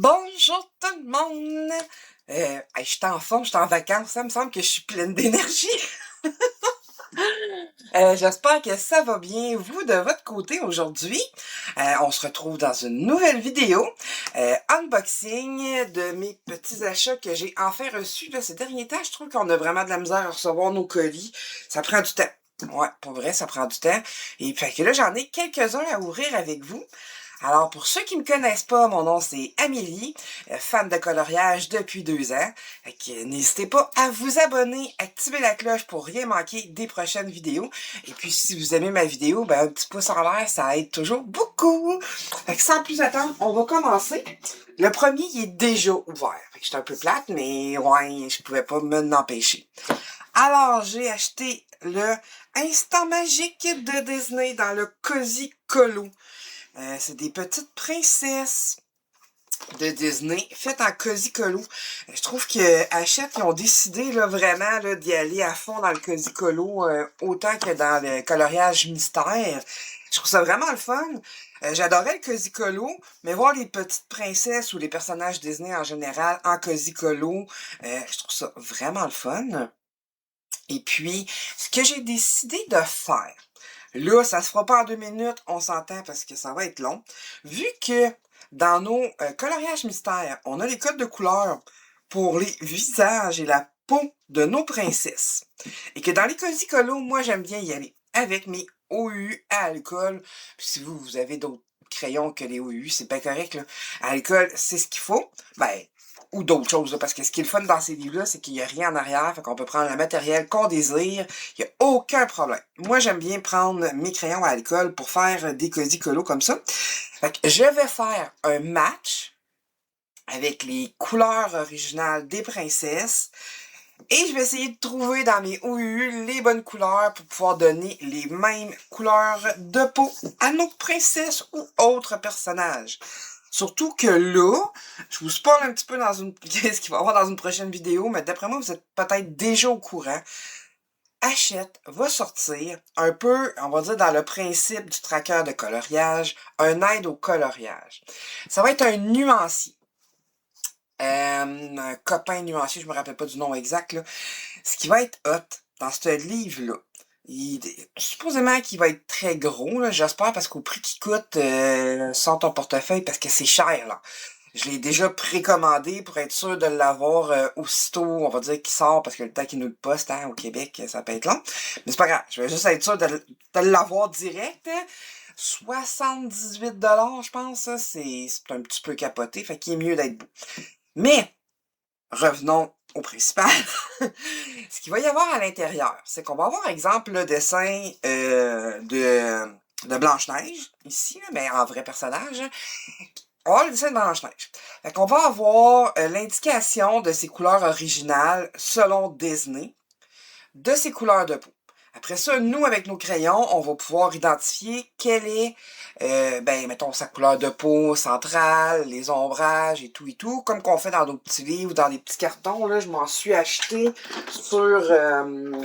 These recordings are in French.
Bonjour tout le monde! Je suis en forme, je suis en vacances, ça me semble que je suis pleine d'énergie. J'espère que ça va bien, vous, de votre côté aujourd'hui. On se retrouve dans une nouvelle vidéo. Unboxing de mes petits achats que j'ai enfin reçus là, ces derniers temps. Je trouve qu'on a vraiment de la misère à recevoir nos colis. Ça prend du temps. Ouais, pour vrai, ça prend du temps. Et fait que là, j'en ai quelques-uns à ouvrir avec vous. Alors, pour ceux qui me connaissent pas, mon nom c'est Amélie, fan de coloriage depuis 2 ans. Fait que n'hésitez pas à vous abonner, activer la cloche pour rien manquer des prochaines vidéos. Et puis, si vous aimez ma vidéo, ben, un petit pouce en l'air, ça aide toujours beaucoup. Fait que sans plus attendre, on va commencer. Le premier, il est déjà ouvert. Fait que j'étais un peu plate, mais ouais, je pouvais pas m'en empêcher. Alors, j'ai acheté le Instant Magique de Disney dans le Cozy Colo. C'est des petites princesses de Disney faites en Cozy Colo. Je trouve que Hachette, ils ont décidé là, vraiment là, d'y aller à fond dans le Cozy Colo, autant que dans le coloriage mystère. Je trouve ça vraiment le fun. J'adorais le Cozy Colo, mais voir les petites princesses ou les personnages Disney en général en Cozy Colo, je trouve ça vraiment le fun. Et puis, ce que j'ai décidé de faire, là, ça se fera pas en 2 minutes, on s'entend parce que ça va être long. Vu que dans nos coloriages mystères, on a les codes de couleurs pour les visages et la peau de nos princesses. Et que dans les Cozy Colo, moi, j'aime bien y aller avec mes OU à alcool. Puis si vous avez d'autres crayons que les OU, c'est pas correct, là. À alcool, c'est ce qu'il faut. Ben, ou d'autres choses, là, parce que ce qui est le fun dans ces livres-là, c'est qu'il n'y a rien en arrière, fait qu'on peut prendre le matériel qu'on désire, il n'y a aucun problème. Moi, j'aime bien prendre mes crayons à alcool pour faire des Cozy Colo comme ça. Fait que je vais faire un match avec les couleurs originales des princesses, et je vais essayer de trouver dans mes OU les bonnes couleurs pour pouvoir donner les mêmes couleurs de peau à nos princesses ou autres personnages. Surtout que là, je vous spoil un petit peu dans ce qu'il va y avoir dans une prochaine vidéo, mais d'après moi, vous êtes peut-être déjà au courant. Hachette va sortir un peu, on va dire, dans le principe du tracker de coloriage, un aide au coloriage. Ça va être un nuancier. Un copain nuancier, je me rappelle pas du nom exact, là. Ce qui va être hot dans ce livre-là, supposément qu'il va être très gros, là, j'espère, parce qu'au prix qu'il coûte, sans ton portefeuille, parce que c'est cher, là. Je l'ai déjà précommandé pour être sûr de l'avoir aussitôt, on va dire, qu'il sort, parce que le temps qu'il nous le poste, hein, au Québec, ça peut être long. Mais c'est pas grave, je vais juste être sûr de l'avoir direct. 78 $, je pense, ça, c'est un petit peu capoté, fait qu'il est mieux d'être beau. Mais, revenons au principal. Ce qu'il va y avoir à l'intérieur, c'est qu'on va avoir, exemple, le dessin de Blanche-Neige, ici, là, mais en vrai personnage. On va avoir le dessin de Blanche-Neige. Fait qu'on va avoir l'indication de ses couleurs originales selon Disney, de ses couleurs de peau. Après ça, nous, avec nos crayons, on va pouvoir identifier quelle est, mettons, sa couleur de peau centrale, les ombrages et tout, comme qu'on fait dans nos petits livres, dans des petits cartons. Là, je m'en suis acheté sur un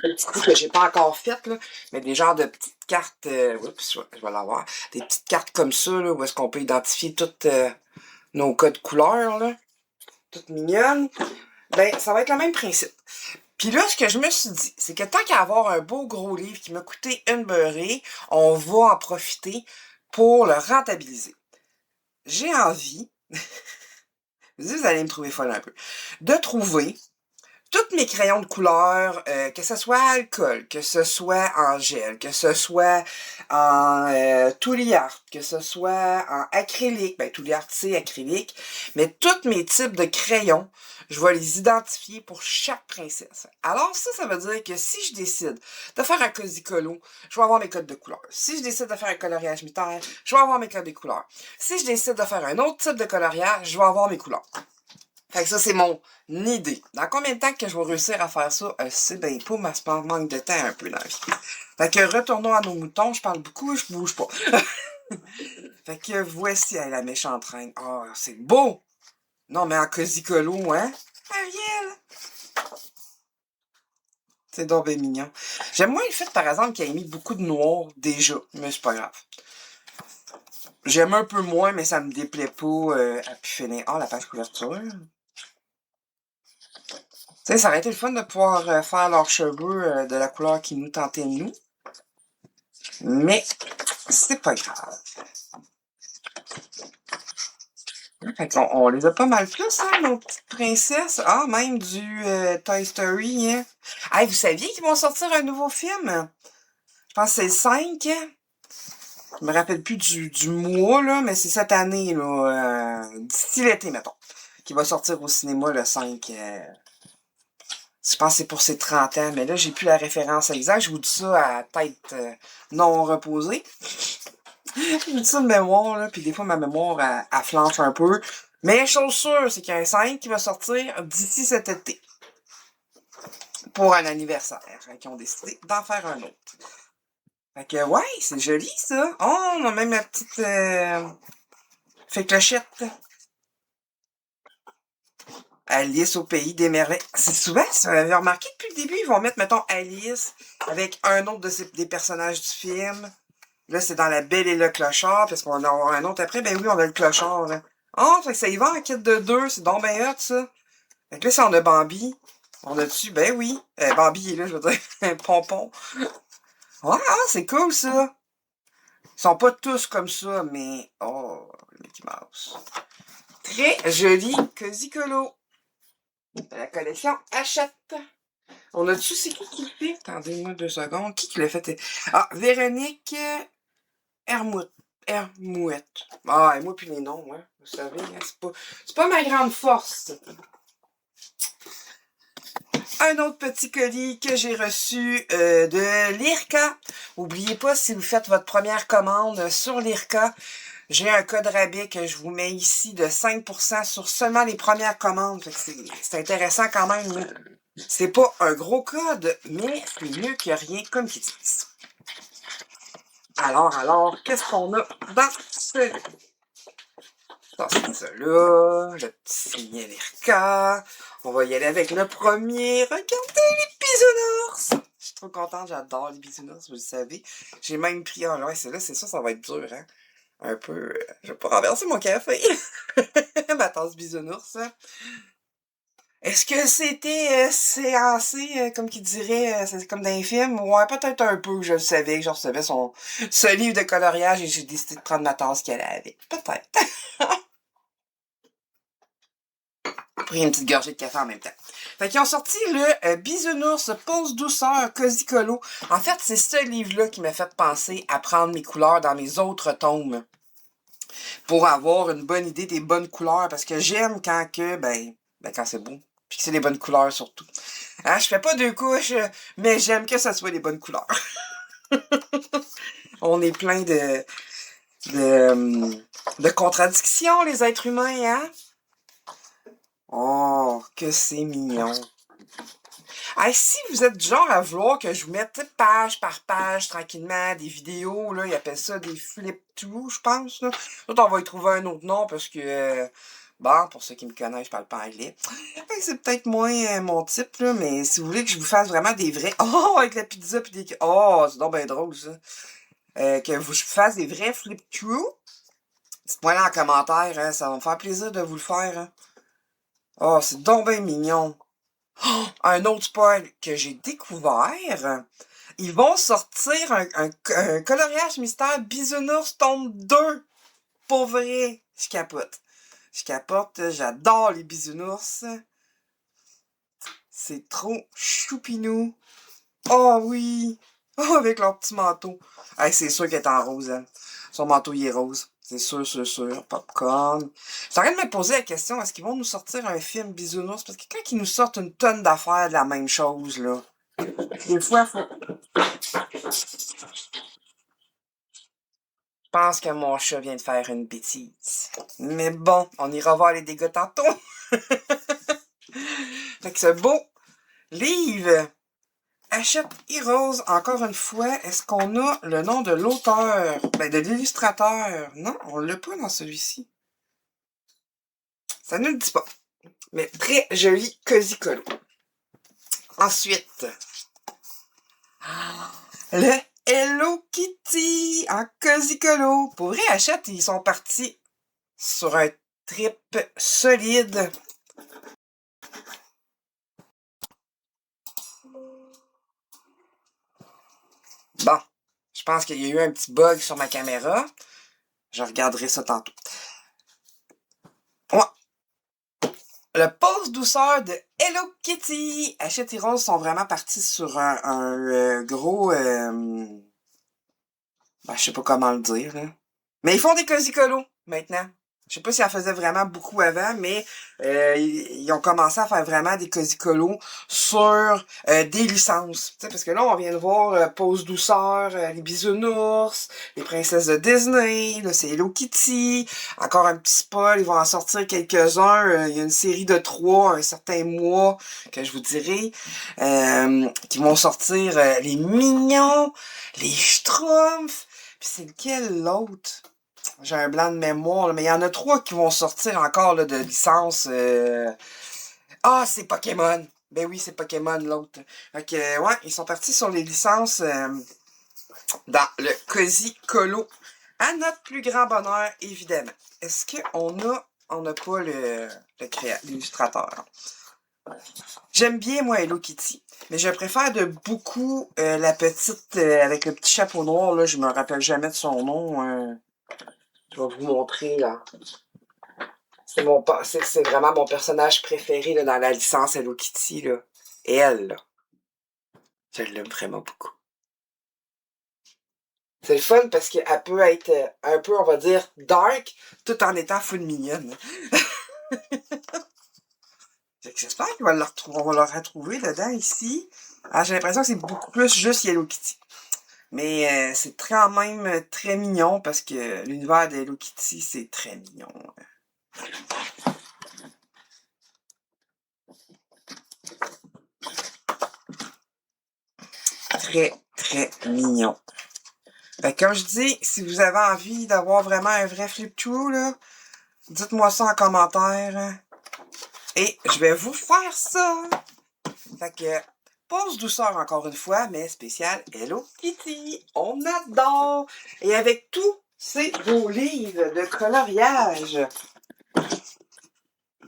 petit coup que j'ai pas encore fait, là, mais des genres de petites cartes, oups, je vais l'avoir, des petites cartes comme ça, là, où est-ce qu'on peut identifier toutes nos codes couleurs, là, toutes mignonnes. Ben, ça va être le même principe. Puis là, ce que je me suis dit, c'est que tant qu'à avoir un beau gros livre qui m'a coûté une beurrée, on va en profiter pour le rentabiliser. J'ai envie, vous allez me trouver folle un peu, de trouver tous mes crayons de couleur, que ce soit alcool, que ce soit en gel, que ce soit en Tooly Art, que ce soit en acrylique, ben Tooly Art c'est acrylique, mais tous mes types de crayons, je vais les identifier pour chaque princesse. Alors ça veut dire que si je décide de faire un Cozy Colo, je vais avoir mes codes de couleur. Si je décide de faire un coloriage mystère, je vais avoir mes codes de couleur. Si je décide de faire un autre type de coloriage, je vais avoir mes couleurs. Fait que ça, c'est mon idée. Dans combien de temps que je vais réussir à faire ça? C'est bien pas, mais c'est manque de temps un peu dans la vie. Fait que retournons à nos moutons. Je parle beaucoup, je bouge pas. Fait que voici la méchante reine. Oh, c'est beau! Non, mais en Cozy Colo, hein? Ariel! C'est donc bien mignon. J'aime moins le fait, par exemple, qu'il ait mis beaucoup de noir déjà, mais c'est pas grave. J'aime un peu moins, mais ça me déplaît pas à pu finir. Ah, la page couverture. Tu sais, ça aurait été le fun de pouvoir faire leurs cheveux de la couleur qui nous tentait de nous. Mais c'est pas grave. Fait qu'on on les a pas mal plus, hein, nos petites princesses. Ah, même du Toy Story, hein. Hey, vous saviez qu'ils vont sortir un nouveau film? Je pense que c'est le 5, hein? Je me rappelle plus du mois, là, mais c'est cette année, là, d'ici l'été, mettons, qui va sortir au cinéma le 5. Je pense que c'est pour ses 30 ans, mais là, j'ai plus la référence exacte. Je vous dis ça à tête non reposée. Je dis ça de mémoire, là, puis des fois, ma mémoire, elle flanche un peu. Mais chose sûre, c'est qu'il y a un 5 qui va sortir d'ici cet été. Pour un anniversaire, hein, qui ont décidé d'en faire un autre. Fait que, ouais, c'est joli, ça. Oh, on a même la petite clochette. Alice au pays des merveilles. C'est souvent, si vous avez remarqué, depuis le début, ils vont mettre, mettons, Alice avec un autre des personnages du film. Là, c'est dans La Belle et le Clochard, parce qu'on en a un autre après. Ben oui, on a le Clochard, là. Oh, fait que ça y va en kit de 2, c'est donc ben hot, ça. Fait que là, si on a Bambi, on a dessus, ben oui. Bambi est là, je veux dire, Pompon. Ouais, ah, c'est cool, ça. Ils sont pas tous comme ça, mais... Oh, le Mickey Mouse. Très joli Cosicolo. De la collection Hachette. On a-tu, c'est qui le fait? Attendez-moi 2 secondes. Qui l'a fait? Ah, Véronique Hermouette. Hermouette. Ah, et moi puis les noms, hein. Vous savez, hein, c'est pas ma grande force. Un autre petit colis que j'ai reçu de l'IRCA. N'oubliez pas, si vous faites votre première commande sur l'IRCA, j'ai un code rabais que je vous mets ici de 5% sur seulement les premières commandes. C'est intéressant quand même. C'est pas un gros code, mais c'est mieux que rien, comme qu'ils disent. Alors, qu'est-ce qu'on a dans ce... Ça, c'est ça là, le petit signet l'IRCA. On va y aller avec le premier. Regardez les bisounours! Je suis trop contente, j'adore les bisounours, vous le savez. J'ai même pris... Ah là, c'est ça, ça va être dur, hein. Un peu... je vais pas renverser mon café. Ma tasse bisounours, hein. Est-ce que c'était séancé, comme qu'il dirait, c'est comme dans les films? Ouais, peut-être un peu, je le savais, que je recevais ce livre de coloriage et j'ai décidé de prendre ma tasse qu'elle avait. Peut-être. Pris une petite gorgée de café en même temps. Fait qu'ils ont sorti le Bisounours Pause Douceur Cosicolo. En fait, c'est ce livre-là qui m'a fait penser à prendre mes couleurs dans mes autres tomes. Pour avoir une bonne idée des bonnes couleurs. Parce que j'aime quand quand c'est beau. Puis que c'est les bonnes couleurs surtout. Hein, je fais pas 2 couches, mais j'aime que ça soit les bonnes couleurs. On est plein de contradictions, les êtres humains, hein? Oh, que c'est mignon. Hey, si vous êtes du genre à vouloir que je vous mette page par page, tranquillement, des vidéos, là, ils appellent ça des flip-through, je pense, là. D'autres, on va y trouver un autre nom parce que, bon, pour ceux qui me connaissent, je parle pas anglais. C'est peut-être moins mon type, là, mais si vous voulez que je vous fasse vraiment des vrais... Oh, avec la pizza pis des... Oh, c'est donc bien drôle, ça. Que je vous fasse des vrais flip-through. Dites-moi là en commentaire, hein, ça va me faire plaisir de vous le faire, hein. Oh, c'est donc bien mignon. Oh, un autre spoil que j'ai découvert. Ils vont sortir un coloriage mystère Bisounours tome 2. Pour vrai, je capote. Je capote, j'adore les bisounours. C'est trop choupinou. Oh oui! Oh, avec leur petit manteau. Hey, c'est sûr qu'elle est en rose, hein. Son manteau, il est rose. C'est sûr, sûr, sûr. Popcorn. J'arrête de me poser la question, est-ce qu'ils vont nous sortir un film bisounours? Parce que quand ils nous sortent une tonne d'affaires de la même chose, là, des fois, je pense que mon chat vient de faire une bêtise. Mais bon, on ira voir les dégâts tantôt. Fait que ce beau livre, Hachette Heroes, encore une fois, est-ce qu'on a le nom de l'auteur? Ben, de l'illustrateur. Non, on l'a pas dans celui-ci. Ça ne le dit pas. Mais très joli Cosicolo. Ensuite, le Hello Kitty. en Cosicolo. Pour vrai, Hachette, ils sont partis sur un trip solide. Bon, je pense qu'il y a eu un petit bug sur ma caméra. Je regarderai ça tantôt. Ouais. Le pose douceur de Hello Kitty. Hachette et Rose sont vraiment partis sur un gros... ben, je sais pas comment le dire, là. Mais ils font des cosicolos, maintenant. Je sais pas si en faisaient vraiment beaucoup avant, mais ils ont commencé à faire vraiment des cosicolos sur des licences. Tu sais, parce que là, on vient de voir Pose Douceur, les Bisounours, les Princesses de Disney, là, c'est Hello Kitty. Encore un petit spoil, ils vont en sortir quelques-uns. Il y a une série de 3, un certain mois, que je vous dirai, qui vont sortir les Mignons, les Schtroumpfs, puis c'est lequel l'autre? J'ai un blanc de mémoire, là, mais il y en a 3 qui vont sortir encore là, de licence. Ah, c'est Pokémon! Ben oui, c'est Pokémon l'autre. Fait que, ouais, ils sont partis sur les licences dans le Cozy Colo. À notre plus grand bonheur, évidemment. Est-ce on n'a pas l'illustrateur? J'aime bien, moi, Hello Kitty. Mais je préfère de beaucoup la petite avec le petit chapeau noir, là. Je me rappelle jamais de son nom. Je vais vous montrer, là. C'est vraiment mon personnage préféré, là, dans la licence Hello Kitty, là. Et elle, là. Je l'aime vraiment beaucoup. C'est le fun parce qu'elle peut être un peu, on va dire, dark, tout en étant full mignonne. J'espère qu'on va le retrouver, on va le retrouver dedans, ici. Ah, j'ai l'impression que c'est beaucoup plus juste Hello Kitty. Mais c'est quand même très mignon parce que l'univers de Hello Kitty, c'est très mignon. Très, très mignon. Fait que comme je dis, si vous avez envie d'avoir vraiment un vrai flip-through, là, dites-moi ça en commentaire. Et je vais vous faire ça. Fait que, pause douceur encore une fois, mais spécial Hello Kitty. On adore. Et avec tous ces beaux livres de coloriage,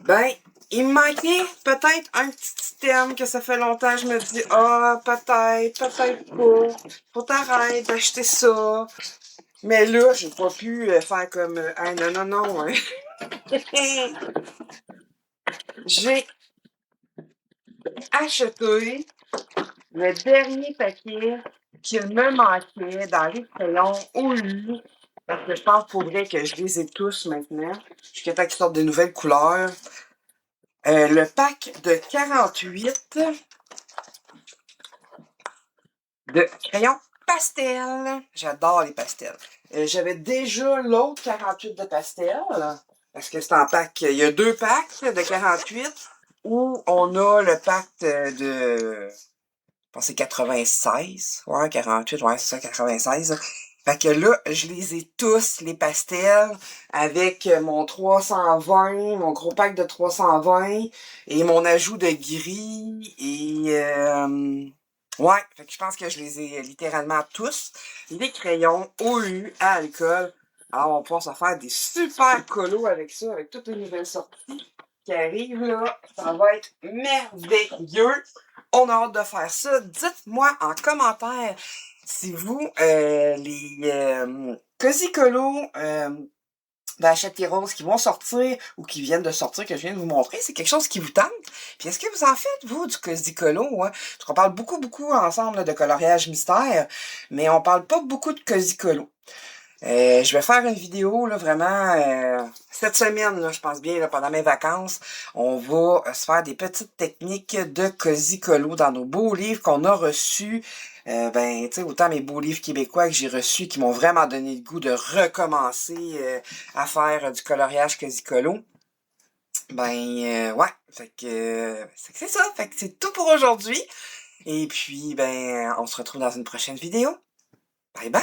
ben, il me manquait peut-être un petit item que ça fait longtemps que je me dis, ah, peut-être pas. Faut t'arrêter d'acheter ça. Mais là, j'ai pas pu faire comme, ah, non, hein. J'ai acheté le dernier paquet qui me manquait dans les crayons OU. Parce que je pense pour vrai que je les ai tous maintenant. Jusqu'à temps qu'ils sortent de nouvelles couleurs. Le pack de 48 de crayons pastel. J'adore les pastels. J'avais déjà l'autre 48 de pastel. Parce que c'est en pack. Il y a 2 packs de 48 où on a le pack de je pense que c'est 96. Ouais, 48, ouais, c'est ça, 96. Fait que là, je les ai tous, les pastels, avec mon 320, mon gros pack de 320, et mon ajout de gris, et ouais, fait que je pense que je les ai littéralement tous. Les crayons OU à alcool. Alors, on va pouvoir se faire des super colos avec ça, avec toutes les nouvelles sorties qui arrivent là. Ça va être merveilleux. On a hâte de faire ça. Dites-moi en commentaire si vous, les Cosicolos d'Hachette et Rose qui vont sortir ou qui viennent de sortir, que je viens de vous montrer, c'est quelque chose qui vous tente. Puis est-ce que vous en faites, vous, du Cosicolo? Hein? Parce qu'on parle beaucoup ensemble là, de coloriage mystère, mais on parle pas beaucoup de Cosicolo. Je vais faire une vidéo, là, vraiment, cette semaine, là, je pense bien, là, pendant mes vacances, on va se faire des petites techniques de Cosicolo dans nos beaux livres qu'on a reçus. Ben, tu sais, autant mes beaux livres québécois que j'ai reçus qui m'ont vraiment donné le goût de recommencer à faire du coloriage Cosicolo. Ben, ouais, fait que c'est ça, fait que c'est tout pour aujourd'hui. Et puis, ben, on se retrouve dans une prochaine vidéo. Bye bye!